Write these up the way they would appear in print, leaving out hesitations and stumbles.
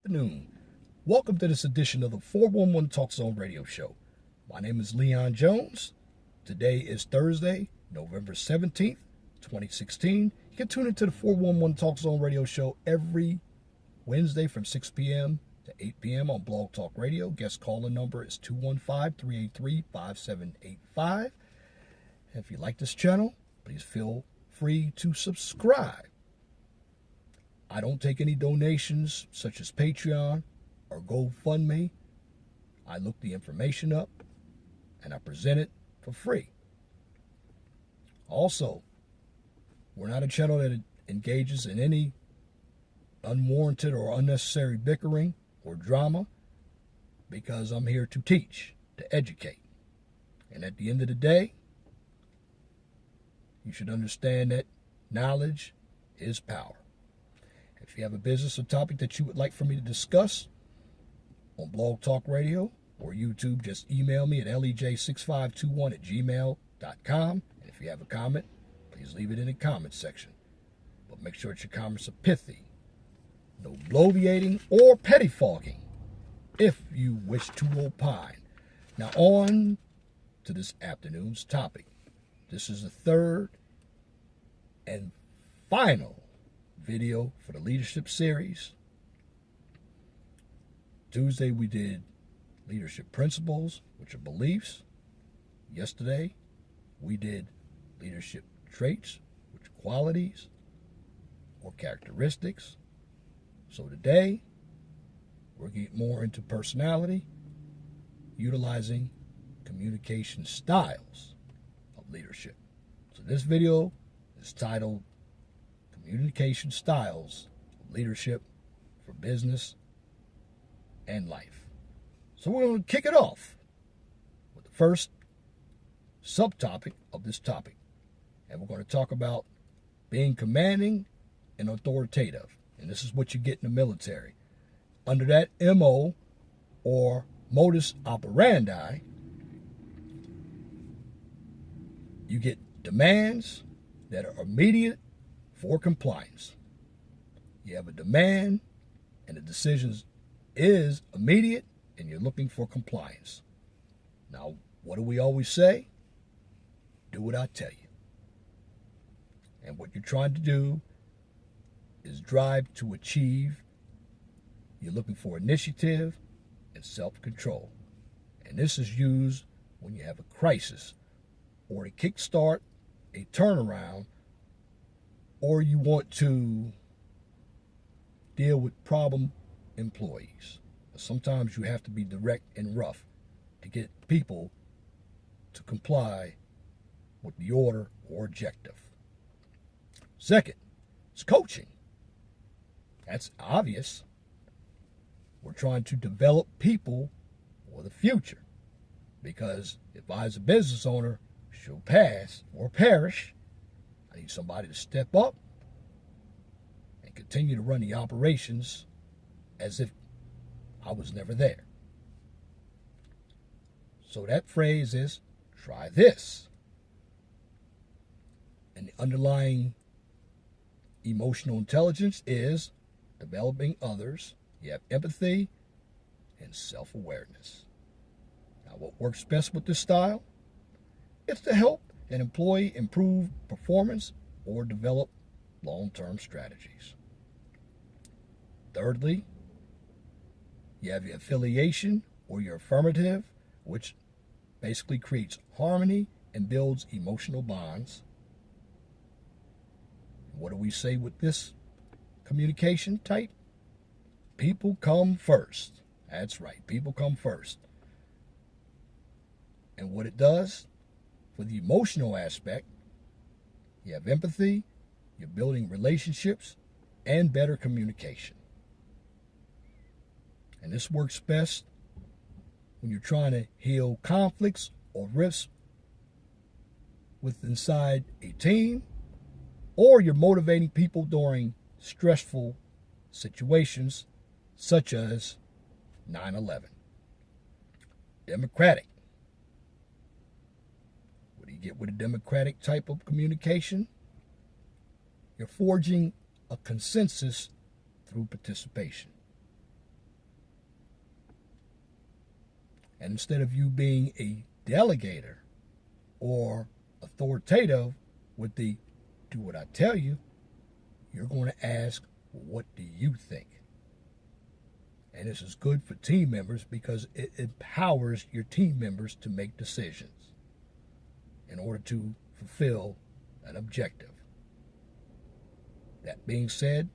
Afternoon. Welcome to this edition of the 411 Talk Zone radio show. My name is Leon Jones. Today is Thursday, November 17th, 2016. You can tune into the 411 Talk Zone radio show every Wednesday from 6 p.m. to 8 p.m. on Blog Talk Radio. Guest calling number is 215-383-5785. If you like this channel, please feel free to subscribe. I don't take any donations such as Patreon or GoFundMe. I look the information up and I present it for free. Also, we're not a channel that engages in any unwarranted or unnecessary bickering or drama, because I'm here to teach, to educate. And at the end of the day, you should understand that knowledge is power. If you have a business or topic that you would like for me to discuss on Blog Talk Radio or YouTube, just email me at lej6521@gmail.com. And if you have a comment, please leave it in the comment section. But make sure that your comments are pithy. No bloviating or pettifogging if you wish to opine. Now on to this afternoon's topic. This is the third and final video for the leadership series. Tuesday we did leadership principles, which are beliefs. Yesterday we did leadership traits, which are qualities or characteristics. So today we're getting more into personality, utilizing communication styles of leadership. So this video is titled Communication Styles of Leadership for Business and Life. So we're going to kick it off with the first subtopic of this topic. And we're going to talk about being commanding and authoritative. And this is what you get in the military. Under that MO or modus operandi, you get demands that are immediate for compliance. You have a demand and the decision is immediate and you're looking for compliance. Now, what do we always say? Do what I tell you. And what you're trying to do is drive to achieve. You're looking for initiative and self-control. And this is used when you have a crisis or to kickstart a turnaround, or you want to deal with problem employees. Sometimes you have to be direct and rough to get people to comply with the order or objective. Second, it's coaching. That's obvious. We're trying to develop people for the future, because if I, as a business owner, should pass or perish, I need somebody to step up and continue to run the operations as if I was never there. So that phrase is, try this. And the underlying emotional intelligence is developing others. You have empathy and self-awareness. Now, what works best with this style? It's to help an employee improve performance or develop long-term strategies. Thirdly, you have your affiliation or your affirmative, which basically creates harmony and builds emotional bonds. What do we say with this communication type? People come first. That's right, people come first. And what it does for the emotional aspect, you have empathy, you're building relationships, and better communication. And this works best when you're trying to heal conflicts or rifts with inside a team, or you're motivating people during stressful situations such as 9/11. Democratic. What do you get with a democratic type of communication? You're forging a consensus through participation. And instead of you being a delegator or authoritative with the do what I tell you, you're going to ask, what do you think? And this is good for team members because it empowers your team members to make decisions in order to fulfill an objective. That being said,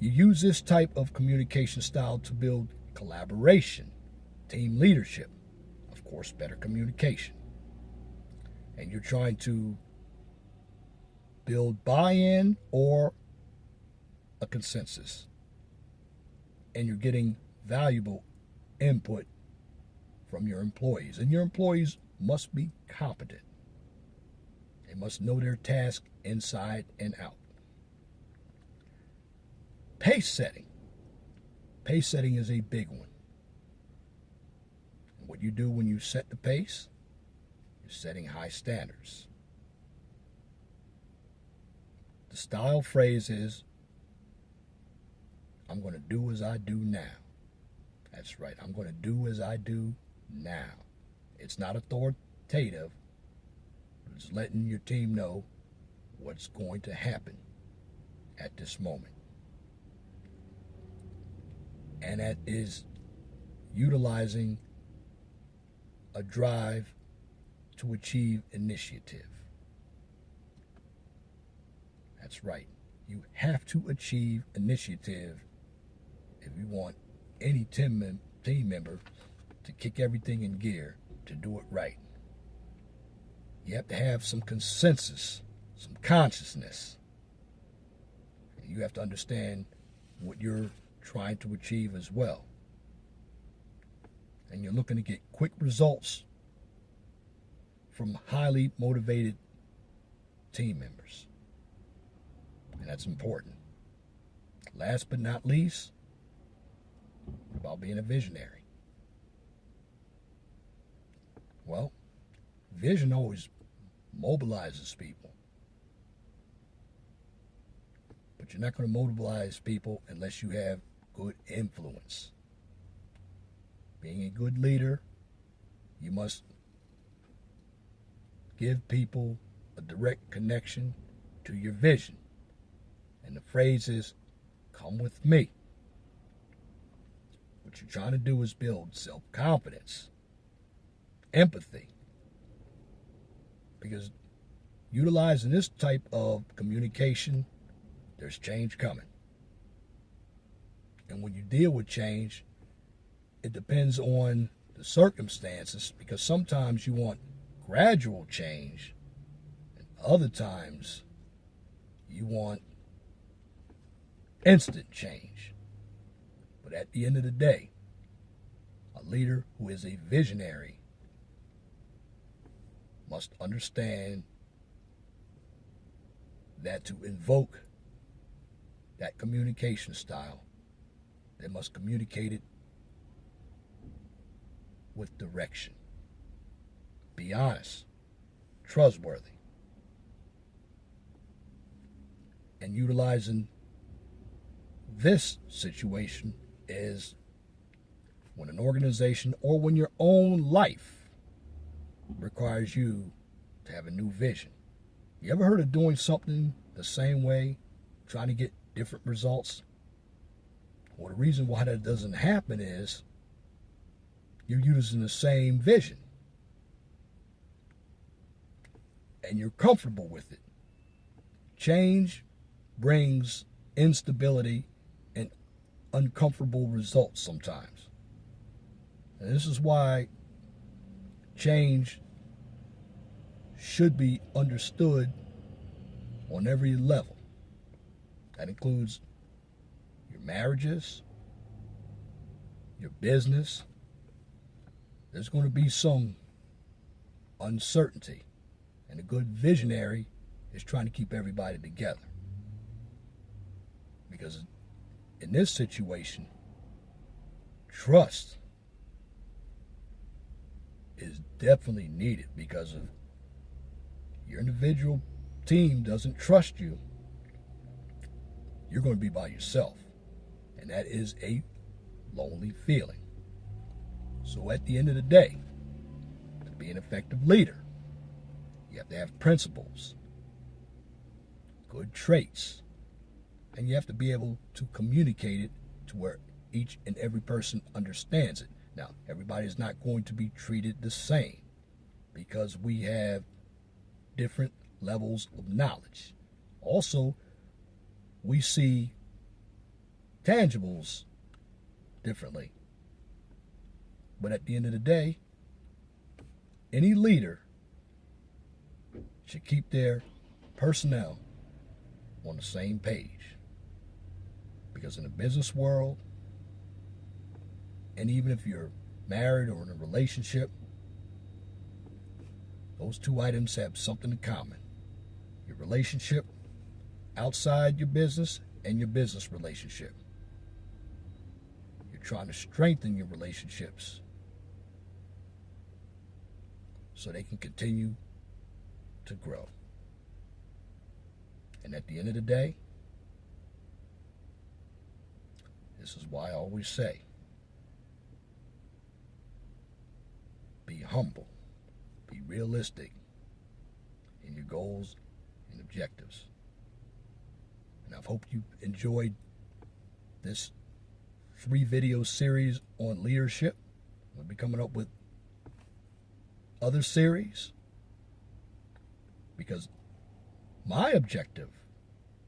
you use this type of communication style to build collaboration, team leadership, of course, better communication. And you're trying to build buy-in or a consensus. And you're getting valuable input from your employees. And your employees must be competent. They must know their task inside and out. Pace setting. Pace setting is a big one. And what you do when you set the pace, you're setting high standards. The style phrase is, I'm going to do as I do now. That's right. I'm going to do as I do now. It's not authoritative. It's letting your team know what's going to happen at this moment. And that is utilizing a drive to achieve initiative. That's right. You have to achieve initiative if you want any team member to kick everything in gear to do it right. You have to have some consensus, some consciousness. And you have to understand what you're trying to achieve as well. And you're looking to get quick results from highly motivated team members. And that's important. Last but not least, what about being a visionary? Well, vision always mobilizes people. But you're not going to mobilize people unless you have good influence. Being a good leader, you must give people a direct connection to your vision. And the phrase is, come with me. What you're trying to do is build self-confidence, empathy. Because utilizing this type of communication, there's change coming. And when you deal with change, it depends on the circumstances, because sometimes you want gradual change, and other times you want instant change. But at the end of the day, a leader who is a visionary must understand that to invoke that communication style, they must communicate it with direction. Be honest, trustworthy, and utilizing this situation is when an organization or when your own life requires you to have a new vision. You ever heard of doing something the same way, trying to get different results? Well, the reason why that doesn't happen is you're using the same vision and you're comfortable with it. Change brings instability and uncomfortable results sometimes. And this is why change should be understood on every level. That includes your marriages, your business. There's going to be some uncertainty, and a good visionary is trying to keep everybody together. Because in this situation, trust is definitely needed, because if your individual team doesn't trust you, you're going to be by yourself. And that is a lonely feeling. So at the end of the day, to be an effective leader, you have to have principles, good traits, and you have to be able to communicate it to where each and every person understands it. Now, everybody is not going to be treated the same because we have different levels of knowledge. Also, we see tangibles differently. But at the end of the day, any leader should keep their personnel on the same page. Because in the business world, and even if you're married or in a relationship, those two items have something in common. Your relationship outside your business and your business relationship. You're trying to strengthen your relationships so they can continue to grow. And at the end of the day, this is why I always say, be humble, be realistic in your goals and objectives. And I hope you enjoyed this 3-video series on leadership. We'll be coming up with other series because my objective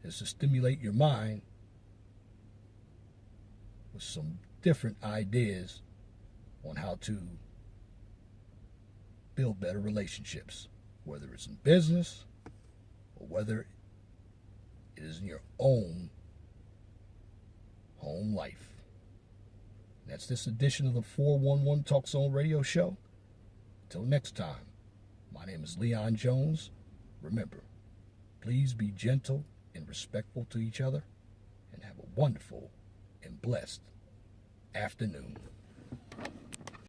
is to stimulate your mind with some different ideas on how to build better relationships, whether it's in business or whether it is in your own home life. That's this edition of the 411 Talk Zone radio show. Until next time, my name is Leon Jones. Remember, please be gentle and respectful to each other and have a wonderful and blessed afternoon.